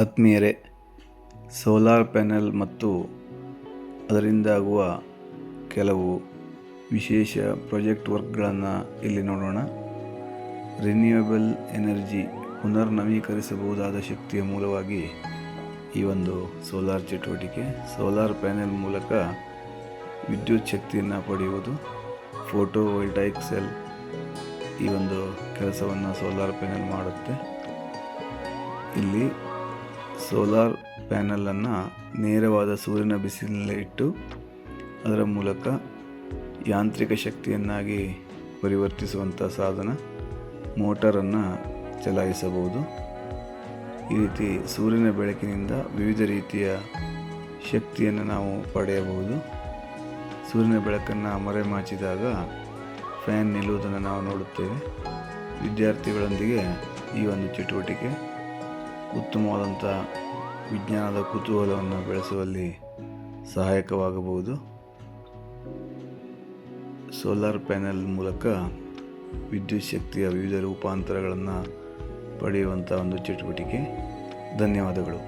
ಆತ್ಮೀಯರೇ, solar panel ಮತ್ತು ಅದರಿಂದಾಗುವ ಕೆಲವು ವಿಶೇಷ ಪ್ರಾಜೆಕ್ಟ್ ವರ್ಕ್ಗಳನ್ನು ಇಲ್ಲಿ ನೋಡೋಣ. ರಿನ್ಯೂಯಬಲ್ ಎನರ್ಜಿ, ಪುನರ್ನವೀಕರಿಸಬಹುದಾದ ಶಕ್ತಿಯ ಮೂಲವಾಗಿ ಈ ಒಂದು ಸೋಲಾರ್ ಚಟುವಟಿಕೆ. ಸೋಲಾರ್ ಪ್ಯಾನೆಲ್ ಮೂಲಕ ವಿದ್ಯುತ್ ಶಕ್ತಿಯನ್ನು ಪಡೆಯುವುದು. ಫೋಟೋವೋಲ್ಟಾಯಿಕ್ ಸೆಲ್ ಈ ಒಂದು ಕೆಲಸವನ್ನು ಸೋಲಾರ್ ಪ್ಯಾನೆಲ್ ಮಾಡುತ್ತೆ. ಇಲ್ಲಿ ಸೋಲಾರ್ ಪ್ಯಾನಲನ್ನು ನೇರವಾದ ಸೂರ್ಯನ ಬಿಸಿಲಿನಲ್ಲಿ ಇಟ್ಟು ಅದರ ಮೂಲಕ ಯಾಂತ್ರಿಕ ಶಕ್ತಿಯನ್ನಾಗಿ ಪರಿವರ್ತಿಸುವಂಥ ಸಾಧನ, ಮೋಟರನ್ನು ಚಲಾಯಿಸಬಹುದು. ಈ ರೀತಿ ಸೂರ್ಯನ ಬೆಳಕಿನಿಂದ ವಿವಿಧ ರೀತಿಯ ಶಕ್ತಿಯನ್ನು ನಾವು ಪಡೆಯಬಹುದು. ಸೂರ್ಯನ ಬೆಳಕನ್ನು ಮರೆಮಾಚಿದಾಗ ಫ್ಯಾನ್ ನಿಲ್ಲುವುದನ್ನು ನಾವು ನೋಡುತ್ತೇವೆ. ವಿದ್ಯಾರ್ಥಿಗಳೊಂದಿಗೆ ಈ ಒಂದು ಚಟುವಟಿಕೆ ಉತ್ತಮವಾದಂಥ ವಿಜ್ಞಾನದ ಕುತೂಹಲವನ್ನು ಬೆಳೆಸುವಲ್ಲಿ ಸಹಾಯಕವಾಗಬಹುದು. ಸೋಲಾರ್ ಪ್ಯಾನೆಲ್ ಮೂಲಕ ವಿದ್ಯುತ್ ಶಕ್ತಿಯ ವಿವಿಧ ರೂಪಾಂತರಗಳನ್ನು ಪಡೆಯುವಂಥ ಒಂದು ಚಟುವಟಿಕೆ. ಧನ್ಯವಾದಗಳು.